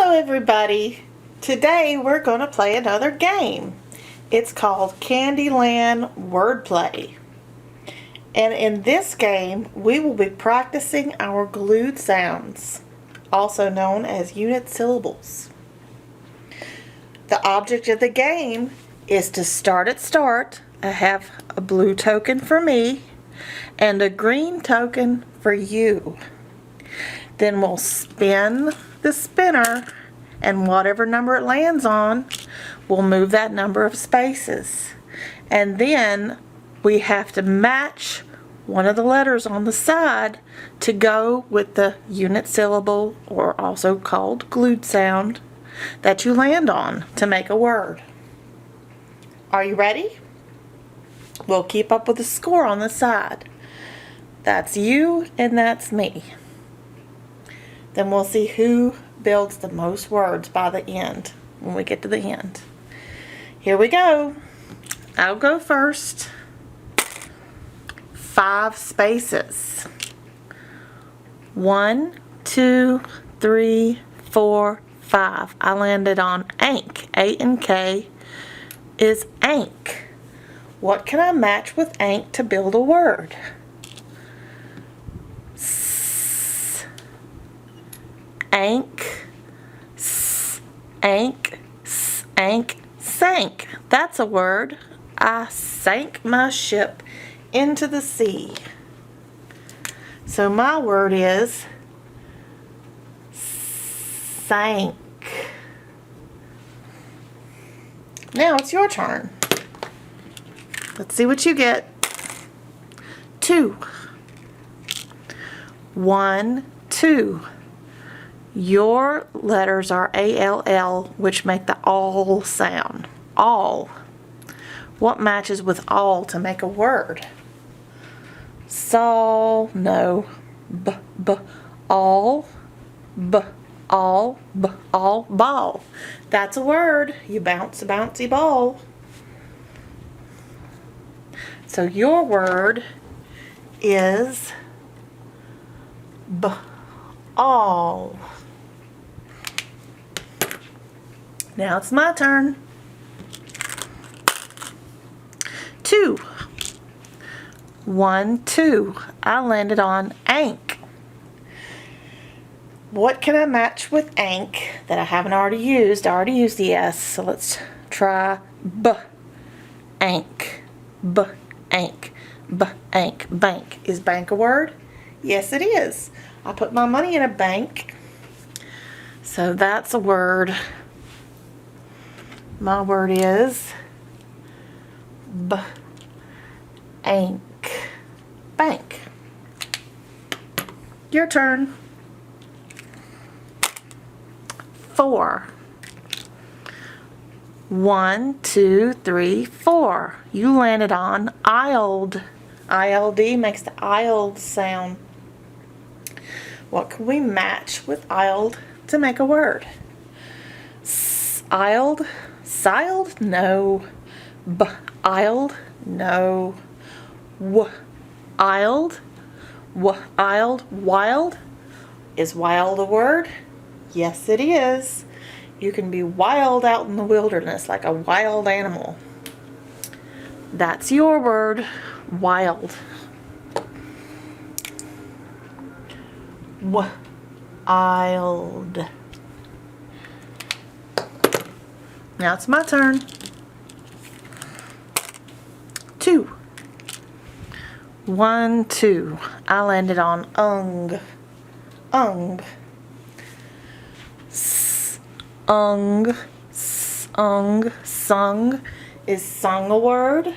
Hello everybody! Today we're going to play another game. It's called Candyland Wordplay. And in this game we will be practicing our glued sounds, also known as unit syllables. The object of the game is to start at start. I have a blue token for me and a green token for you. Then we'll spin the spinner, and whatever number it lands on, we'll move that number of spaces. And then we have to match one of the letters on the side to go with the unit syllable, or also called glued sound, that you land on to make a word. Are you ready? We'll keep up with the score on the side. That's you and that's me. Then we'll see who builds the most words by the end, when we get to the end. Here we go. I'll go first. 5 spaces. 1, 2, 3, 4, 5. I landed on ank. A and K is ank. What can I match with ank to build a word? Ank, ank, ank, sank. That's a word. I sank my ship into the sea. So my word is sank. Now it's your turn. Let's see what you get. 2. 1, 2. Your letters are A-L-L, which make the all sound. All. What matches with all to make a word? Sol, no. B, all. B, all, b, all, ball. That's a word. You bounce a bouncy ball. So your word is b, all. Now it's my turn. 2. 1, 2. I landed on ank. What can I match with ank that I haven't already used? I already used the S, so let's try b, ank. B, ank. B, ank. Bank. Is bank a word? Yes, it is. I put my money in a bank, so that's a word. My word is ank. Bank. Your turn. 4. 1, 2, 3, 4. You landed on ild. ILD makes the ild sound. What can we match with ild to make a word? Ild? Siled? No. Ild? No. Ild? Ild? Wild? Is wild a word? Yes, it is. You can be wild out in the wilderness like a wild animal. That's your word. Wild. Wild. Now it's my turn. 2. 1, 2. I landed on ung. Ung. Ung. Sung. Sung. Is sung a word?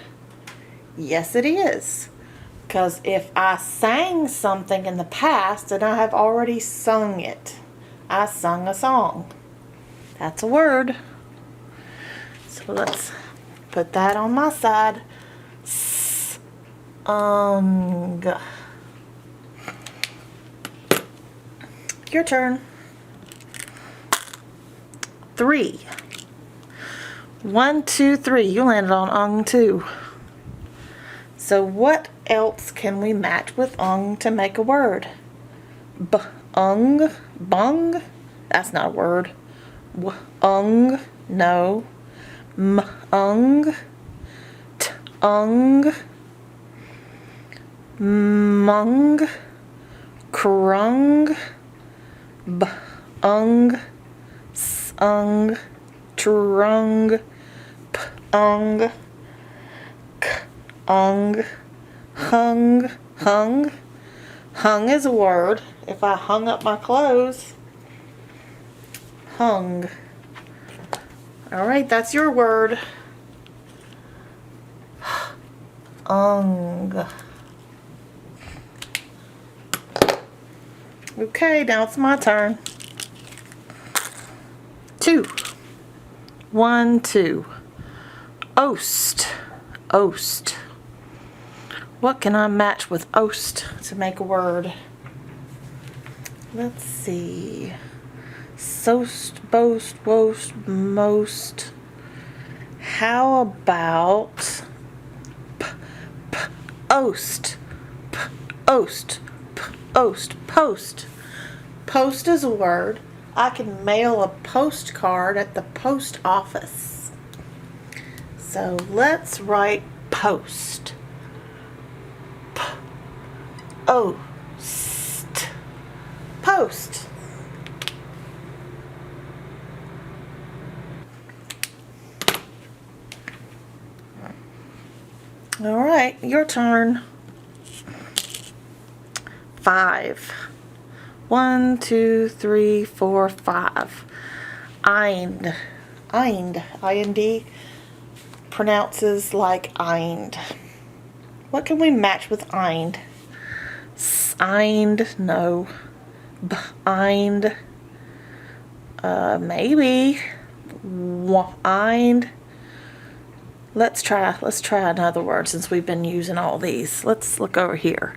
Yes, it is. Because if I sang something in the past, then I have already sung it. I sung a song. That's a word. So let's put that on my side. Sung. Your turn. 3. 1, 2, 3. You landed on ung too. So what else can we match with ung to make a word? Ung, bung, that's not a word. ung, no, ung, ung, mung, krung, ung, sung, trung, ung, ung, hung, hung. Hung is a word. If I hung up my clothes, hung. All right, that's your word. Ung. Okay, now it's my turn. 2. 1, 2. Oast. Oast. What can I match with oast to make a word? Let's see. Soast, boast, woast, most. How about oast? Oast. Oast. Post. Post is a word. I can mail a postcard at the post office. So let's write post. Oast. Post. All right, your turn. 5. 1, 2, 3, 4, 5. Eind. Eind. I-N-D pronounces like eind. What can we match with eind? Eind, no. Eind. Maybe. Eind. Let's try another word since we've been using all these. Let's look over here.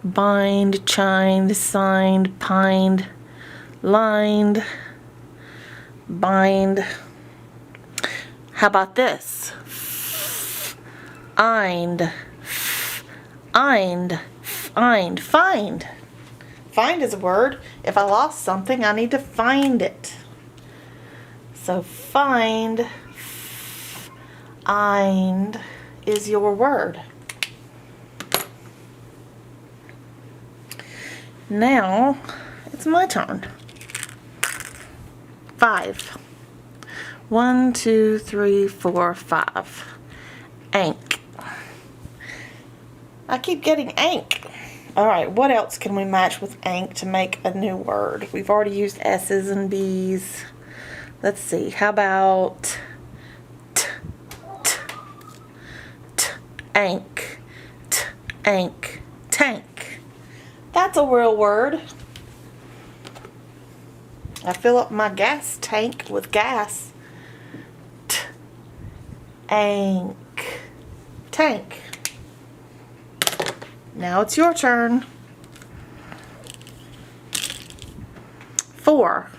Bind, chined, signed, pined, lined, bind. How about this? Eind. Eind. Find. Find. Find is a word. If I lost something, I need to find it. So find, eind is your word. Now, it's my turn. 5. 1, 2, 3, 4, 5. Ank. I keep getting ank. Alright, what else can we match with ank to make a new word? We've already used S's and B's. Let's see. How about ank. Ank. Tank. That's a real word. I fill up my gas tank with gas. Ank. Tank. Now it's your turn. 4.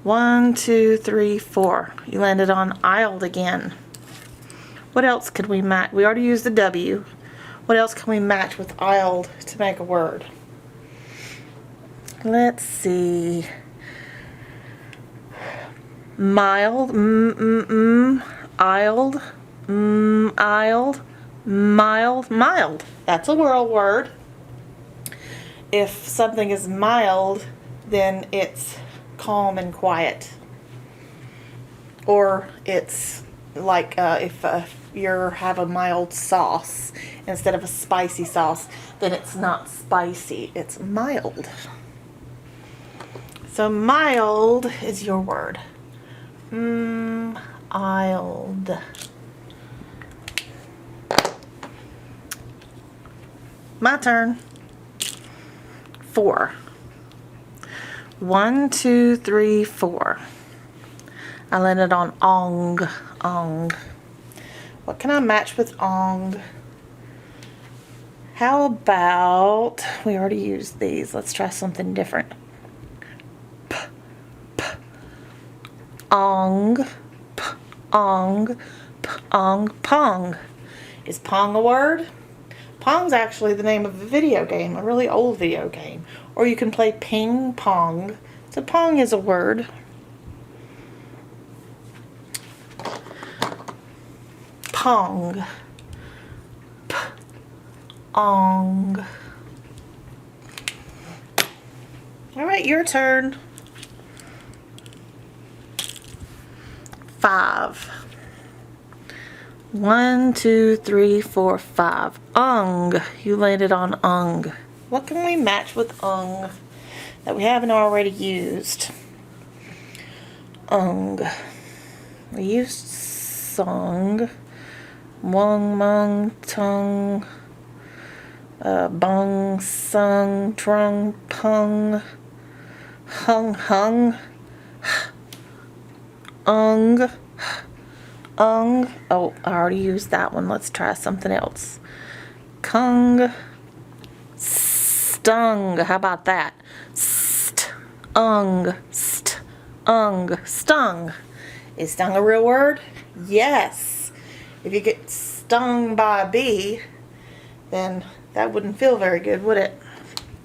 1, 2, 3, 4. You landed on aisled again. What else could we match? We already used the W. What else can we match with aisled to make a word? Let's see. Mild. Aisled. Aisled. Mild. Mild. That's a real word. If something is mild, then it's calm and quiet. Or it's like if you have a mild sauce instead of a spicy sauce, then it's not spicy, it's mild. So mild is your word. Mild. My turn. 4. 1, 2, 3, 4. I landed on ong. Ong. What can I match with ong? How about, we already used these. Let's try something different. Ong. Ong. Ong. Pong. Is pong a word? Pong's actually the name of a video game, a really old video game. Or you can play ping pong. So pong is a word. pong, ong. All right, your turn. 5. 1, 2, 3, 4, 5. Ung. You landed on ung. What can we match with ung that we haven't already used? Ung. We used song, wong, mung, tongue, bung, sung, trung, pung, hung, hung, ung, ung. Oh, I already used that one. Let's try something else. Kung, stung. How about that? Ung, stung. Is stung a real word? Yes. If you get stung by a bee, then that wouldn't feel very good, would it?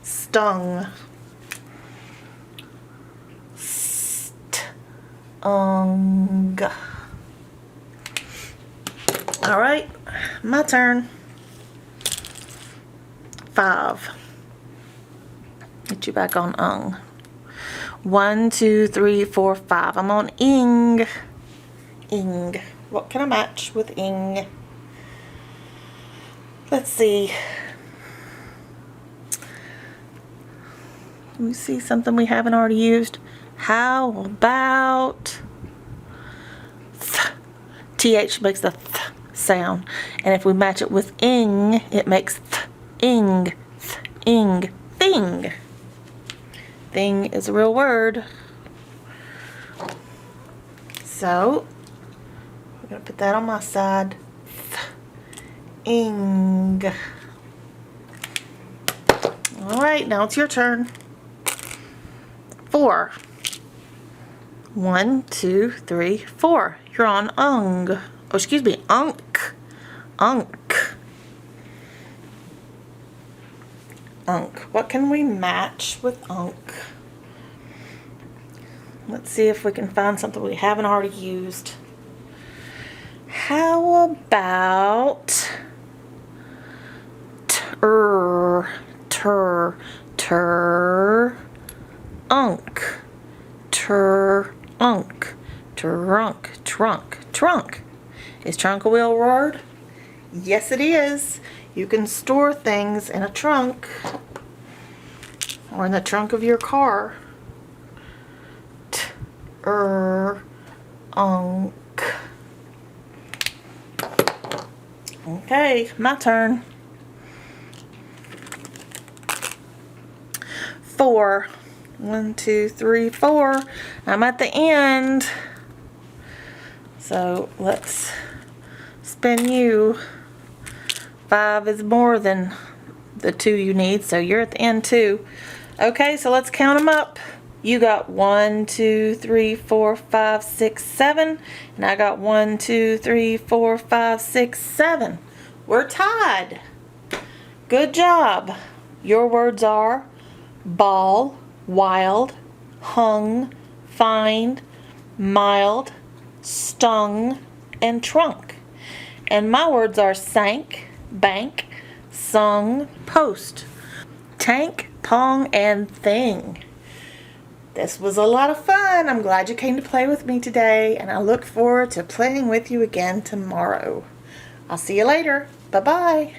Stung. Stung. All right, my turn. 5. Get you back on ung. 1, 2, 3, 4, 5. I'm on ing. Ing. What can I match with ing? Let's see. Let me see something we haven't already used. How about th? Th makes the th sound. And if we match it with ing, it makes th, ing, th, ing, thing. Thing is a real word. So, we're going to put that on my side. Ing. Alright, now it's your turn. 4. 1, 2, 3, 4. You're on ung. Oh, excuse me, unk. Unk. Unk. What can we match with unk? Let's see if we can find something we haven't already used. How about tur, unk, unk, trunk, trunk. Is trunk a real word? Yes, it is. You can store things in a trunk or in the trunk of your car. Unk. Okay, my turn. 4. 1, 2, 3, 4. I'm at the end. So let's spin you. 5 is more than the 2 you need, so you're at the end too. Okay, so let's count them up. You got 1, 2, 3, 4, 5, 6, 7. And I got 1, 2, 3, 4, 5, 6, 7. We're tied. Good job. Your words are ball, wild, hung, find, mild, stung, and trunk. And my words are sank, bank, sung, post, tank, pong, and thing. This was a lot of fun. I'm glad you came to play with me today, and I look forward to playing with you again tomorrow. I'll see you later. Bye-bye.